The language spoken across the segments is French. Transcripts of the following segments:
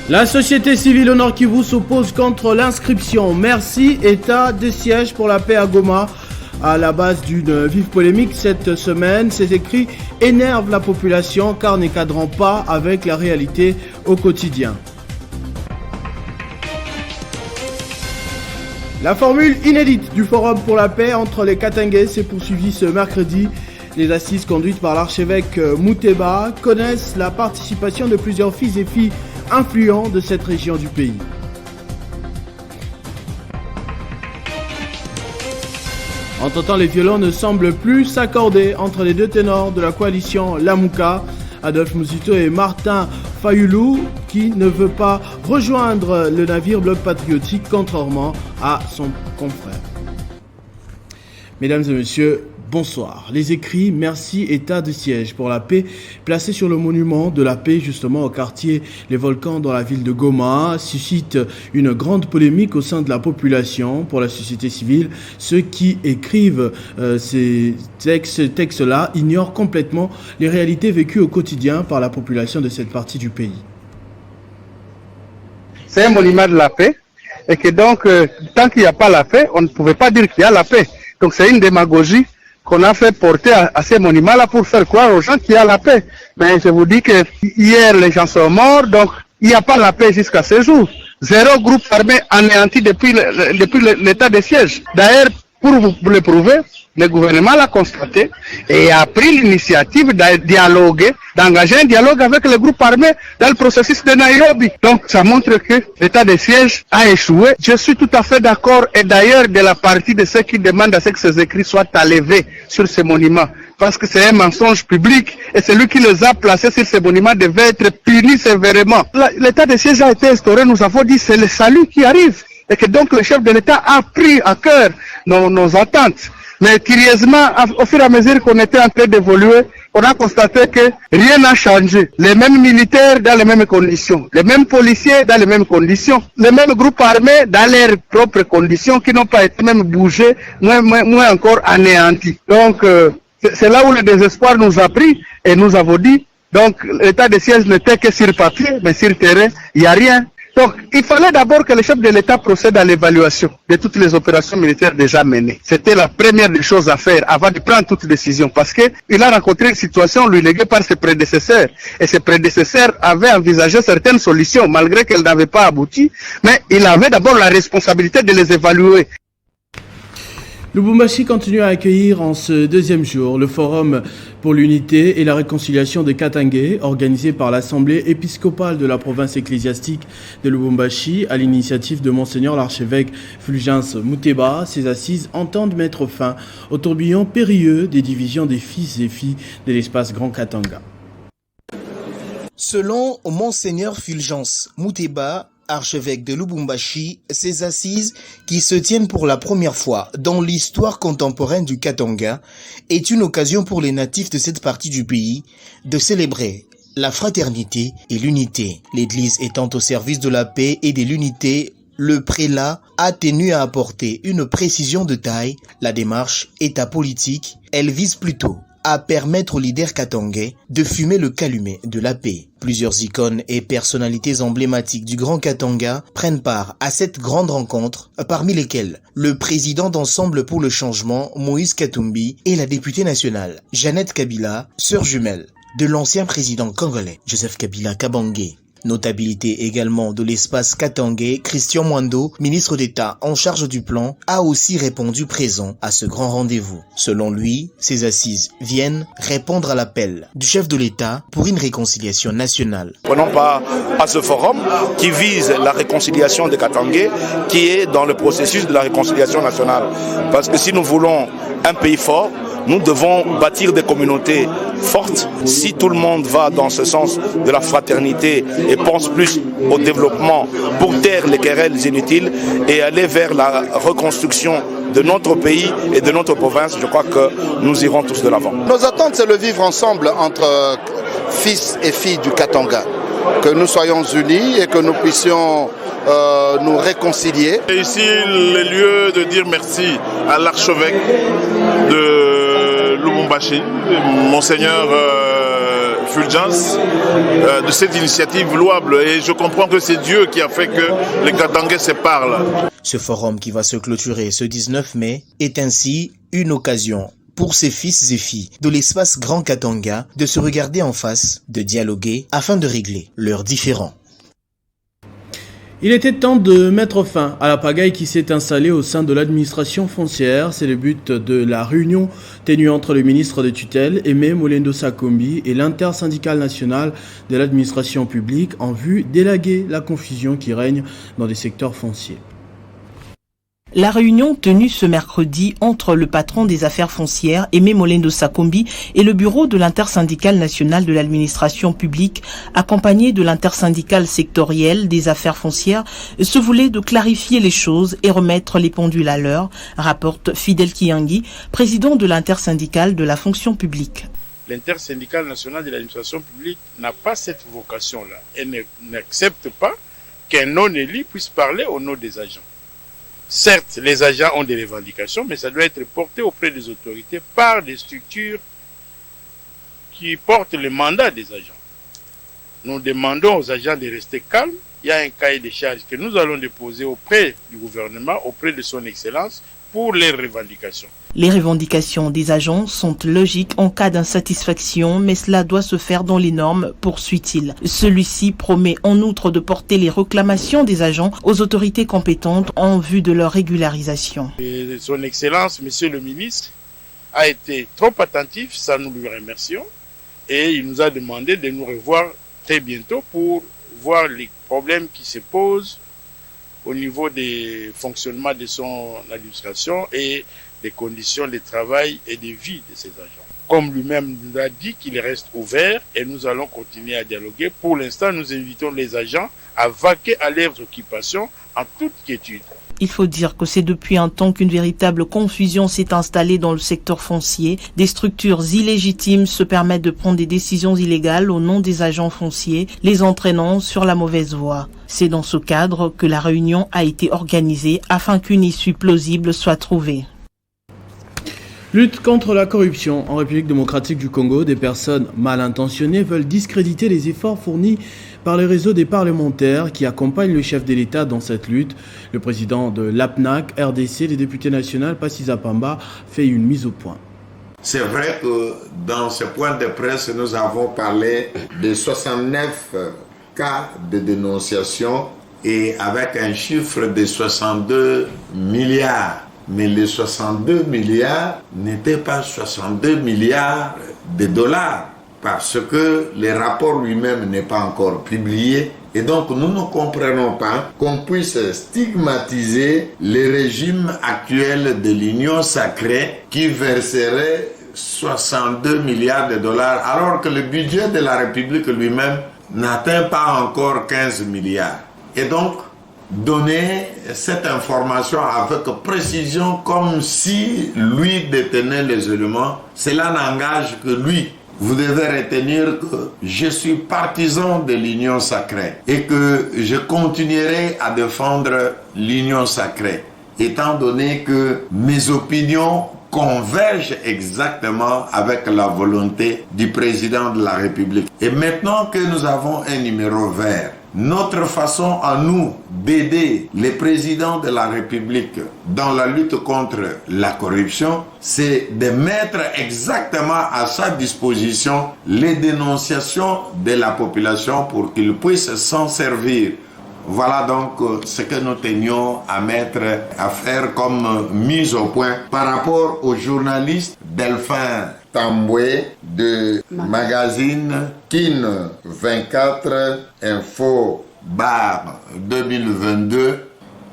La société civile au Nord Kivu s'oppose contre l'inscription. Merci, état de siège pour la paix à Goma. À la base d'une vive polémique cette semaine, ces écrits énervent la population car ne cadrant pas avec la réalité au quotidien. La formule inédite du Forum pour la paix entre les Katangais s'est poursuivie ce mercredi. Les assises conduites par l'archevêque Mouteba connaissent la participation de plusieurs fils et filles influents de cette région du pays. Entre-temps, les violons ne semblent plus s'accorder entre les deux ténors de la coalition Lamouka, Adolphe Mouzito et Martin Fayoulou, qui ne veut pas rejoindre le navire Bloc Patriotique, contrairement à son confrère. Mesdames et messieurs, bonsoir. Les écrits « Merci, état de siège pour la paix » placés sur le monument de la paix justement au quartier Les Volcans dans la ville de Goma suscitent une grande polémique au sein de la population. Pour la société civile, ceux qui écrivent ces textes-là ignorent complètement les réalités vécues au quotidien par la population de cette partie du pays. C'est un monument de la paix et que donc tant qu'il n'y a pas la paix, on ne pouvait pas dire qu'il y a la paix. Donc c'est une démagogie qu'on a fait porter à ces monuments-là pour faire croire aux gens qu'il y a la paix. Mais je vous dis que hier, les gens sont morts, donc il n'y a pas la paix jusqu'à ce jour. 0 groupe armé anéanti depuis l'état de siège. D'ailleurs, pour vous le prouver, le gouvernement l'a constaté et a pris l'initiative de dialoguer, d'engager un dialogue avec le groupe armé dans le processus de Nairobi. Donc ça montre que l'état de siège a échoué. Je suis tout à fait d'accord et d'ailleurs de la partie de ceux qui demandent à ce que ces écrits soient enlevés sur ces monuments. Parce que c'est un mensonge public et celui qui les a placés sur ces monuments devait être puni sévèrement. L'état de siège a été instauré, nous avons dit c'est le salut qui arrive. Et que donc le chef de l'État a pris à cœur nos attentes. Mais curieusement, au fur et à mesure qu'on était en train d'évoluer, on a constaté que rien n'a changé. Les mêmes militaires dans les mêmes conditions, les mêmes policiers dans les mêmes conditions, les mêmes groupes armés dans leurs propres conditions qui n'ont pas été même bougés, moins encore anéantis. Donc c'est là où le désespoir nous a pris et nous avons dit, donc l'état de siège n'était que sur papier, mais sur terrain, il n'y a rien. Donc, il fallait d'abord que le chef de l'État procède à l'évaluation de toutes les opérations militaires déjà menées. C'était la première des choses à faire avant de prendre toute décision parce qu'il a rencontré une situation lui léguée par ses prédécesseurs. Et ses prédécesseurs avaient envisagé certaines solutions malgré qu'elles n'avaient pas abouti, mais il avait d'abord la responsabilité de les évaluer. Lubumbashi continue à accueillir en ce deuxième jour le Forum pour l'unité et la réconciliation des Katangais, organisé par l'Assemblée épiscopale de la province ecclésiastique de Lubumbashi à l'initiative de Monseigneur l'archevêque Fulgence Mouteba. Ces assises entendent mettre fin au tourbillon périlleux des divisions des fils et filles de l'espace Grand Katanga. Selon Monseigneur Fulgence Mouteba, archevêque de Lubumbashi, ces assises, qui se tiennent pour la première fois dans l'histoire contemporaine du Katanga, est une occasion pour les natifs de cette partie du pays de célébrer la fraternité et l'unité. L'Église étant au service de la paix et de l'unité, le prélat a tenu à apporter une précision de taille. La démarche est apolitique, elle vise plutôt à permettre aux leaders katangais de fumer le calumet de la paix. Plusieurs icônes et personnalités emblématiques du Grand Katanga prennent part à cette grande rencontre, parmi lesquelles le président d'Ensemble pour le changement, Moïse Katumbi, et la députée nationale, Jeannette Kabila, sœur jumelle de l'ancien président congolais, Joseph Kabila Kabange. Notabilité également de l'espace katangais, Christian Mwando, ministre d'État en charge du plan, a aussi répondu présent à ce grand rendez-vous. Selon lui, ces assises viennent répondre à l'appel du chef de l'État pour une réconciliation nationale. Prenons part à ce forum qui vise la réconciliation des Katangais, qui est dans le processus de la réconciliation nationale. Parce que si nous voulons un pays fort, nous devons bâtir des communautés fortes. Si tout le monde va dans ce sens de la fraternité et pense plus au développement pour taire les querelles inutiles et aller vers la reconstruction de notre pays et de notre province, je crois que nous irons tous de l'avant. Nos attentes, c'est le vivre ensemble entre fils et filles du Katanga. Que nous soyons unis et que nous puissions nous réconcilier. Et ici, le lieu de dire merci à l'archevêque de Lubumbashi, Monseigneur Fulgence de cette initiative louable. Et je comprends que c'est Dieu qui a fait que les Katangais se parlent. Ce forum qui va se clôturer ce 19 mai est ainsi une occasion pour ces fils et filles de l'espace Grand Katanga de se regarder en face, de dialoguer afin de régler leurs différends. Il était temps de mettre fin à la pagaille qui s'est installée au sein de l'administration foncière. C'est le but de la réunion tenue entre le ministre de tutelle, Aimé Molendo Sakombi, et l'intersyndicale nationale de l'administration publique en vue d'élaguer la confusion qui règne dans les secteurs fonciers. La réunion tenue ce mercredi entre le patron des affaires foncières, Aimé Molendo Sakombi, et le bureau de l'intersyndicale nationale de l'administration publique, accompagné de l'intersyndicale sectorielle des affaires foncières, se voulait de clarifier les choses et remettre les pendules à l'heure, rapporte Fidel Kiangi, président de l'intersyndicale de la fonction publique. L'intersyndicale nationale de l'administration publique n'a pas cette vocation-là. Elle n'accepte pas qu'un non-élu puisse parler au nom des agents. Certes, les agents ont des revendications, mais ça doit être porté auprès des autorités par des structures qui portent le mandat des agents. Nous demandons aux agents de rester calmes. Il y a un cahier de charges que nous allons déposer auprès du gouvernement, auprès de son Excellence, pour les revendications. Les revendications des agents sont logiques en cas d'insatisfaction, mais cela doit se faire dans les normes, poursuit-il. Celui-ci promet en outre de porter les réclamations des agents aux autorités compétentes en vue de leur régularisation. Et son Excellence, Monsieur le ministre, a été trop attentif, ça nous lui remercions, et il nous a demandé de nous revoir très bientôt pour voir les problèmes qui se posent au niveau des fonctionnements de son administration et des conditions de travail et de vie de ses agents. Comme lui-même nous a dit qu'il reste ouvert et nous allons continuer à dialoguer. Pour l'instant, nous invitons les agents à vaquer à leurs occupations en toute quiétude. Il faut dire que c'est depuis un temps qu'une véritable confusion s'est installée dans le secteur foncier. Des structures illégitimes se permettent de prendre des décisions illégales au nom des agents fonciers, les entraînant sur la mauvaise voie. C'est dans ce cadre que la réunion a été organisée afin qu'une issue plausible soit trouvée. Lutte contre la corruption. En République démocratique du Congo, des personnes mal intentionnées veulent discréditer les efforts fournis par le réseau des parlementaires qui accompagnent le chef de l'État dans cette lutte. Le président de l'APNAC, RDC, le député national Passisa Pamba, fait une mise au point. C'est vrai que dans ce point de presse, nous avons parlé de 69 cas de dénonciation et avec un chiffre de 62 milliards. Mais les 62 milliards n'étaient pas 62 milliards de dollars parce que le rapport lui-même n'est pas encore publié. Et donc nous ne comprenons pas qu'on puisse stigmatiser le régime actuel de l'Union sacrée qui verserait 62 milliards de dollars alors que le budget de la République lui-même n'atteint pas encore 15 milliards. Et donc, donner cette information avec précision comme si lui détenait les éléments, cela n'engage que lui. Vous devez retenir que je suis partisan de l'union sacrée et que je continuerai à défendre l'union sacrée, étant donné que mes opinions convergent exactement avec la volonté du président de la République. Et maintenant que nous avons un numéro vert, notre façon à nous d'aider les présidents de la République dans la lutte contre la corruption, c'est de mettre exactement à sa disposition les dénonciations de la population pour qu'ils puissent s'en servir. Voilà donc ce que nous tenions à faire comme mise au point par rapport au journaliste Delphin Tamboué de magazine KIN 24 Info Bar 2022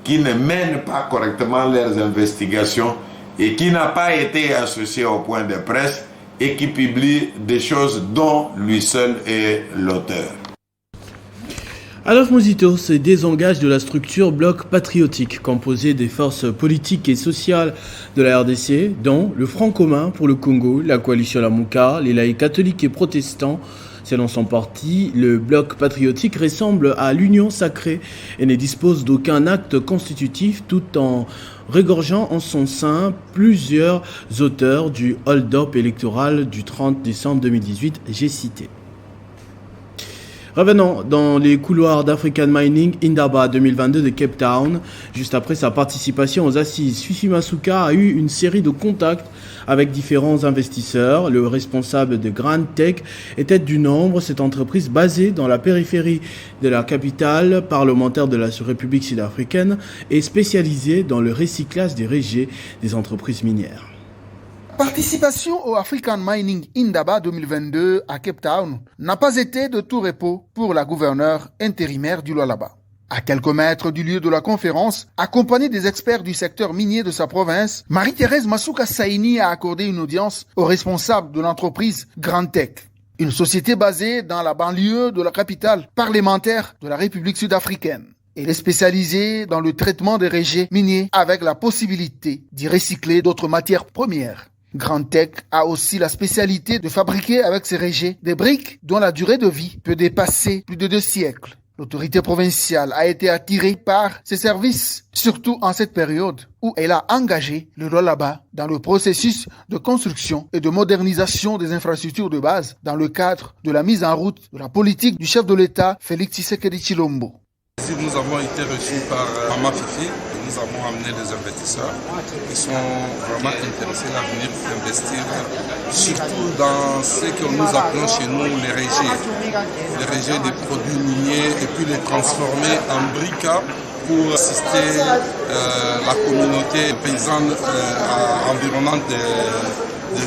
qui ne mènent pas correctement leurs investigations et qui n'a pas été associé au point de presse et qui publie des choses dont lui seul est l'auteur. Adolphe Muzito se désengage de la structure Bloc Patriotique, composée des forces politiques et sociales de la RDC, dont le Front commun pour le Congo, la coalition Lamuka, les laïcs catholiques et protestants. Selon son parti, le Bloc Patriotique ressemble à l'Union sacrée et ne dispose d'aucun acte constitutif, tout en regorgeant en son sein plusieurs auteurs du hold-up électoral du 30 décembre 2018, j'ai cité. Revenons dans les couloirs d'African Mining Indaba 2022 de Cape Town. Juste après sa participation aux assises, Fifi Masuka a eu une série de contacts avec différents investisseurs. Le responsable de Grand Tech était du nombre. Cette entreprise basée dans la périphérie de la capitale parlementaire de la République sud-africaine est spécialisée dans le recyclage des rejets des entreprises minières. Participation au African Mining Indaba 2022 à Cape Town n'a pas été de tout repos pour la gouverneure intérimaire du Lualaba. À quelques mètres du lieu de la conférence, accompagnée des experts du secteur minier de sa province, Marie-Thérèse Masuka Saini a accordé une audience aux responsables de l'entreprise Grand Tech, une société basée dans la banlieue de la capitale parlementaire de la République sud-africaine. Elle est spécialisée dans le traitement des rejets miniers avec la possibilité d'y recycler d'autres matières premières. Grand Tech a aussi la spécialité de fabriquer avec ces rejets des briques dont la durée de vie peut dépasser plus de 2 siècles. L'autorité provinciale a été attirée par ses services, surtout en cette période où elle a engagé le Lualaba dans le processus de construction et de modernisation des infrastructures de base dans le cadre de la mise en route de la politique du chef de l'État Félix Tshisekedi Tshilombo. Nous avons été reçus par Mama Fifi. Nous avons amené des investisseurs qui sont vraiment intéressés à venir investir, surtout dans ce que nous appelons chez nous les rejets des produits miniers et puis les transformer en briques pour assister la communauté paysanne environnante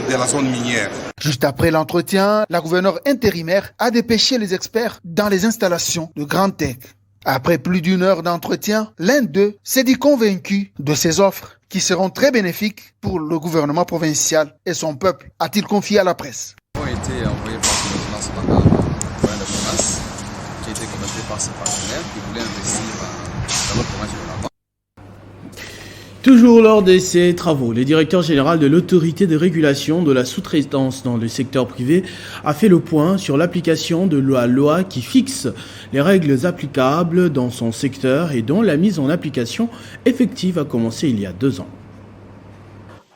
de la zone minière. Juste après l'entretien, la gouverneure intérimaire a dépêché les experts dans les installations de Grand Tech. Après plus d'1 heure d'entretien, l'un d'eux s'est dit convaincu de ces offres qui seront très bénéfiques pour le gouvernement provincial et son peuple, a-t-il confié à la presse. Ils ont été envoyés par le finance par la province, qui a été contacté par ses partenaires qui voulaient investir dans notre province de Lualaba. Toujours lors de ces travaux, le directeur général de l'autorité de régulation de la sous-traitance dans le secteur privé a fait le point sur l'application de la loi qui fixe les règles applicables dans son secteur et dont la mise en application effective a commencé il y a 2 ans.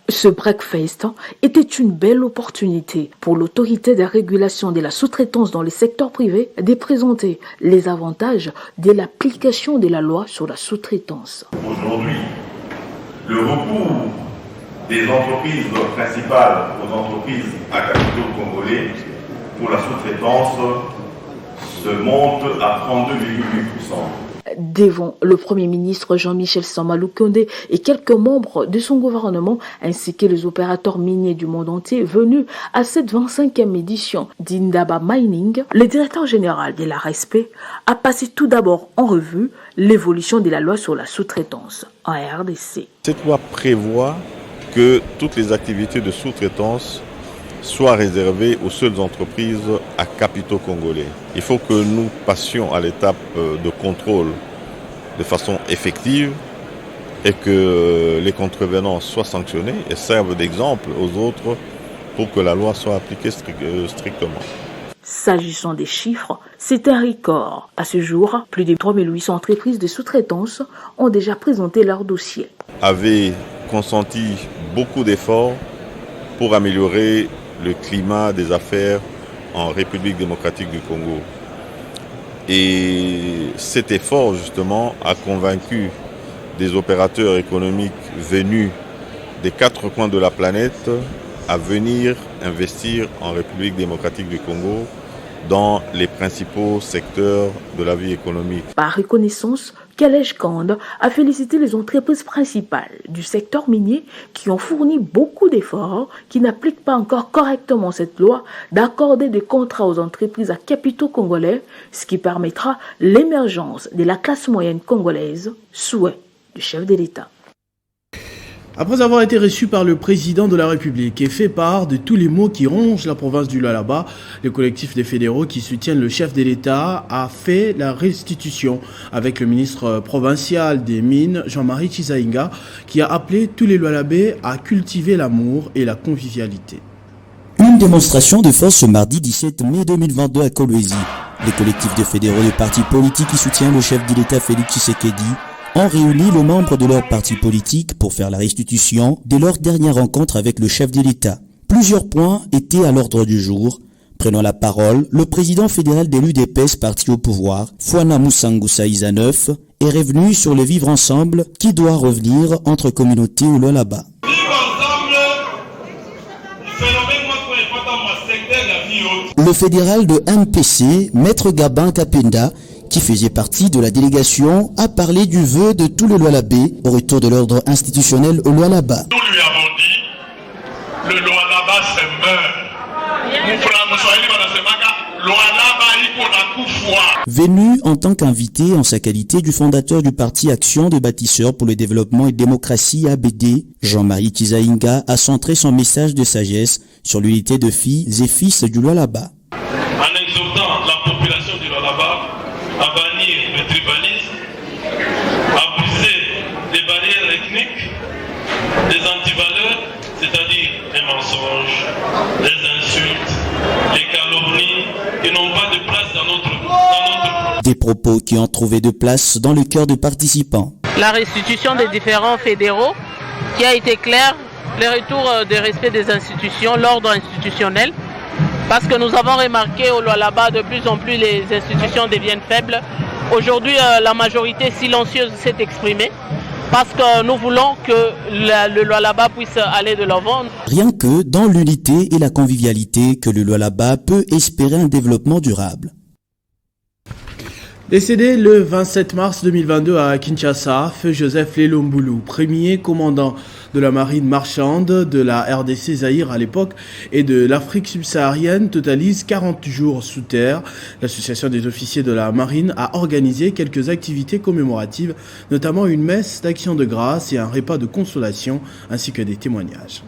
Ce breakfast était une belle opportunité pour l'autorité de régulation de la sous-traitance dans le secteur privé de présenter les avantages de l'application de la loi sur la sous-traitance. Aujourd'hui, le recours des entreprises principales aux entreprises à capitaux congolais pour la sous-traitance se monte à 32,8%. Devant le Premier ministre Jean-Michel Samaloukonde et quelques membres de son gouvernement, ainsi que les opérateurs miniers du monde entier venus à cette 25e édition d'Indaba Mining, le directeur général de la RSP a passé tout d'abord en revue l'évolution de la loi sur la sous-traitance en RDC. Cette loi prévoit que toutes les activités de sous-traitance soient réservées aux seules entreprises à capitaux congolais. Il faut que nous passions à l'étape de contrôle de façon effective et que les contrevenants soient sanctionnés et servent d'exemple aux autres pour que la loi soit appliquée strictement. S'agissant des chiffres, c'est un record. À ce jour, plus de 3800 entreprises de sous-traitance ont déjà présenté leur dossier. Avait consenti beaucoup d'efforts pour améliorer le climat des affaires en République démocratique du Congo. Et cet effort, justement, a convaincu des opérateurs économiques venus des 4 coins de la planète à venir investir en République démocratique du Congo dans les principaux secteurs de la vie économique. Par reconnaissance, Kalej Kand a félicité les entreprises principales du secteur minier qui ont fourni beaucoup d'efforts, qui n'appliquent pas encore correctement cette loi, d'accorder des contrats aux entreprises à capitaux congolais, ce qui permettra l'émergence de la classe moyenne congolaise, souhait du chef de l'État. Après avoir été reçu par le président de la République et fait part de tous les maux qui rongent la province du Lualaba, le collectif des fédéraux qui soutiennent le chef de l'État a fait la restitution avec le ministre provincial des Mines, Jean-Marie Chizaïnga, qui a appelé tous les Lualabais à cultiver l'amour et la convivialité. Une démonstration de force ce mardi 17 mai 2022 à Kolwezi. Les collectifs de fédéraux des partis politiques qui soutiennent le chef de l'État Félix Tshisekedi ont réuni les membres de leur parti politique pour faire la restitution de leur dernière rencontre avec le chef de l'État. Plusieurs points étaient à l'ordre du jour, Prenant la parole, le président fédéral de l'UDPS parti au pouvoir, Fouana Moussangusa Isaneuf, est revenu sur le vivre ensemble qui doit revenir entre communautés au Lualaba. Le fédéral de MPC, Maître Gabin Kapenda, qui faisait partie de la délégation, a parlé du vœu de tout le Lualabé au retour de l'ordre institutionnel au Lualaba. Nous lui avons dit, le Lualaba se meurt. Venu en tant qu'invité en sa qualité du fondateur du parti Action des bâtisseurs pour le développement et démocratie ABD, Jean-Marie Kizainga a centré son message de sagesse sur l'unité de filles et fils du Lualaba. En exhortant la population du Lualaba à bannir le tribalisme, à briser les barrières ethniques, les antivaleurs, c'est-à-dire les mensonges, les insultes, les calomnies qui n'ont pas de place dans notre Des propos qui ont trouvé de place dans le cœur des participants. La restitution des différents fédéraux qui a été claire, le retour de respect des institutions, l'ordre institutionnel, parce que nous avons remarqué au Lualaba de plus en plus les institutions deviennent faibles. Aujourd'hui, la majorité silencieuse s'est exprimée parce que nous voulons que le Lualaba puisse aller de l'avant. Rien que dans l'unité et la convivialité que le Lualaba peut espérer un développement durable. Décédé le 27 mars 2022 à Kinshasa, feu Joseph Lelo Mbulu, premier commandant de la marine marchande de la RDC Zaïre à l'époque et de l'Afrique subsaharienne, totalise 40 jours sous terre. L'association des officiers de la marine a organisé quelques activités commémoratives, notamment une messe d'action de grâce et un repas de consolation, ainsi que des témoignages.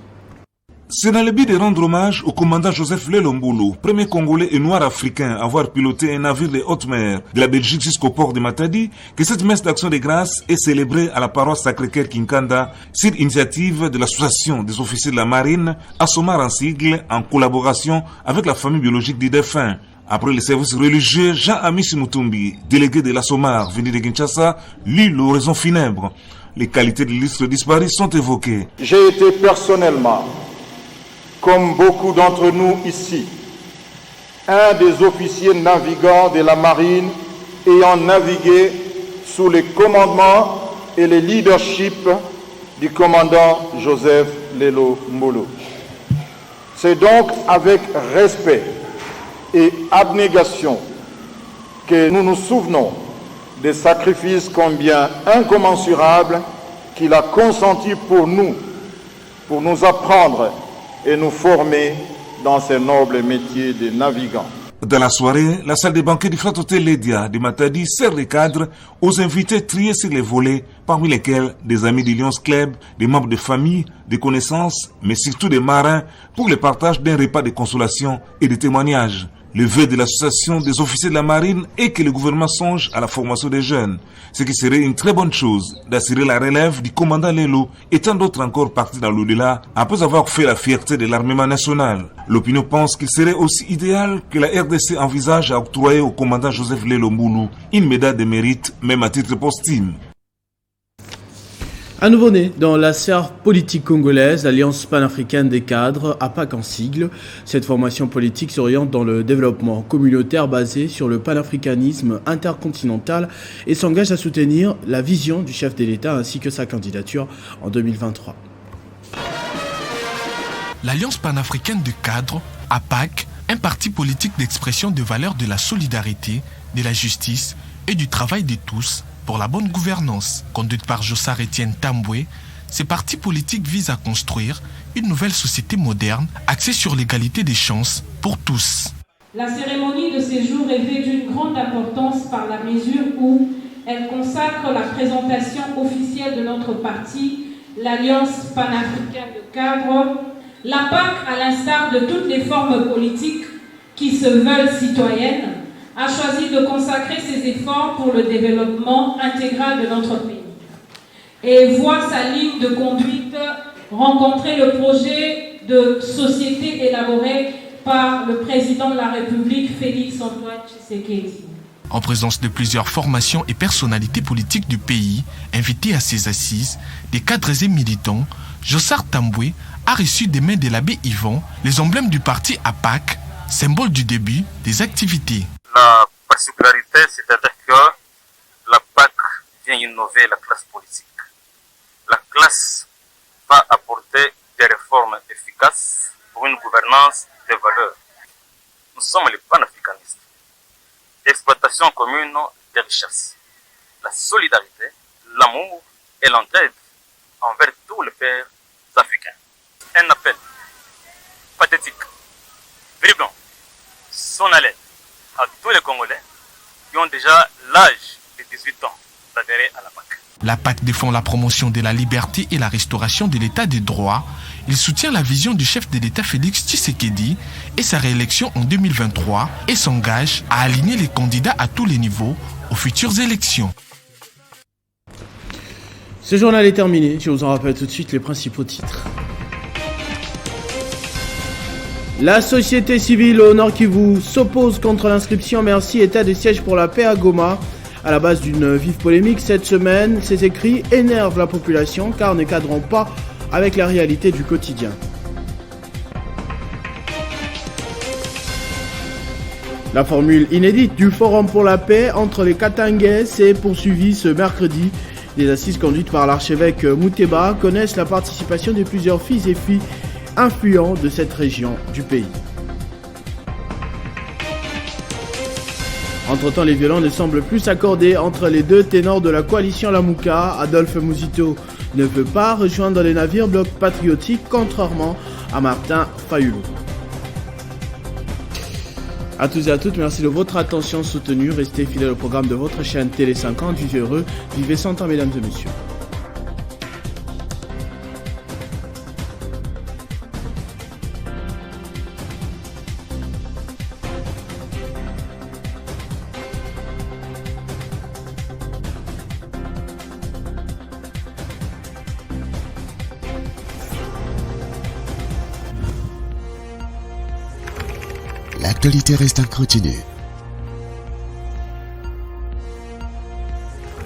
C'est dans le but de rendre hommage au commandant Joseph Lelo Mbulu, premier Congolais et noir africain à avoir piloté un navire de haute mer de la Belgique jusqu'au port de Matadi, que cette messe d'action de grâce est célébrée à la paroisse Sacré-Cœur Kinkanda sur initiative de l'association des officiers de la marine, Assomar en sigle, en collaboration avec la famille biologique du défunt. Après les services religieux, Jean-Amici Mutumbi, délégué de l'Assomar venu de Kinshasa, lit l'oraison funèbre. Les qualités de l'illustre disparu sont évoquées. J'ai été personnellement, comme beaucoup d'entre nous ici, un des officiers navigants de la marine ayant navigué sous les commandements et le leadership du commandant Joseph Lelo Mbulu. C'est donc avec respect et abnégation que nous nous souvenons des sacrifices combien incommensurables qu'il a consentis pour nous apprendre et nous former dans ce noble métier de navigant. Dans la soirée, la salle des banquets du Frat Hôtel Lédia de Matadi sert les cadres aux invités triés sur les volets, parmi lesquels des amis du Lions Club, des membres de famille, des connaissances, mais surtout des marins, pour le partage d'un repas de consolation et de témoignages. Le vœu de l'association des officiers de la marine est que le gouvernement songe à la formation des jeunes, ce qui serait une très bonne chose d'assurer la relève du commandant Lelo et tant d'autres encore partis dans l'au-delà après avoir fait la fierté de l'armement national. L'opinion pense qu'il serait aussi idéal que la RDC envisage à octroyer au commandant Joseph Lelo Mbulu une médaille de mérite, même à titre posthume. À nouveau né dans la sphère politique congolaise, l'Alliance panafricaine des cadres, APAC en sigle. Cette formation politique s'oriente dans le développement communautaire basé sur le panafricanisme intercontinental et s'engage à soutenir la vision du chef de l'État ainsi que sa candidature en 2023. L'Alliance panafricaine de cadres, APAC, un parti politique d'expression de valeurs de la solidarité, de la justice et du travail de tous, pour la bonne gouvernance, conduite par Jossard Etienne Tamboué, ces partis politiques visent à construire une nouvelle société moderne axée sur l'égalité des chances pour tous. La cérémonie de ces jours est revêt d'une grande importance par la mesure où elle consacre la présentation officielle de notre parti, l'Alliance panafricaine de cadres. La PAC, à l'instar de toutes les formes politiques qui se veulent citoyennes, a choisi de consacrer ses efforts pour le développement intégral de notre pays et voit sa ligne de conduite rencontrer le projet de société élaboré par le président de la République, Félix-Antoine Tshisekedi. En présence de plusieurs formations et personnalités politiques du pays, invités à ces assises, des cadres et militants, Jossard Tamboué a reçu des mains de l'abbé Yvan les emblèmes du parti APAC, symbole du début des activités. La particularité, c'est-à-dire que la PAC vient innover la classe politique. La classe va apporter des réformes efficaces pour une gouvernance des valeurs. Nous sommes les panafricanistes. Exploitation commune des richesses, la solidarité, l'amour et l'entraide envers tous les pères africains. Un appel pathétique, vibrant, solennel à tous les Congolais qui ont déjà l'âge de 18 ans d'adhérer à la PAC. La PAC défend la promotion de la liberté et la restauration de l'état de droit. Il soutient la vision du chef de l'État Félix Tshisekedi et sa réélection en 2023 et s'engage à aligner les candidats à tous les niveaux aux futures élections. Ce journal est terminé. Je vous en rappelle tout de suite les principaux titres. La société civile au Nord Kivu s'oppose contre l'inscription Merci État de siège pour la paix à Goma. À la base d'une vive polémique cette semaine, ces écrits énervent la population car ne cadrent pas avec la réalité du quotidien. La formule inédite du Forum pour la paix entre les Katangais s'est poursuivie ce mercredi. Les assises conduites par l'archevêque Mouteba connaissent la participation de plusieurs fils et filles influents de cette région du pays. Entre-temps, les violents ne semblent plus s'accorder entre les deux ténors de la coalition Lamuka. Adolphe Muzito ne veut pas rejoindre les navires blocs patriotiques, contrairement à Martin Fayulu. A tous et à toutes, merci de votre attention soutenue. Restez fidèles au programme de votre chaîne Télé 50. Vivez heureux, vivez sans temps, mesdames et messieurs. L'actualité reste incontinue.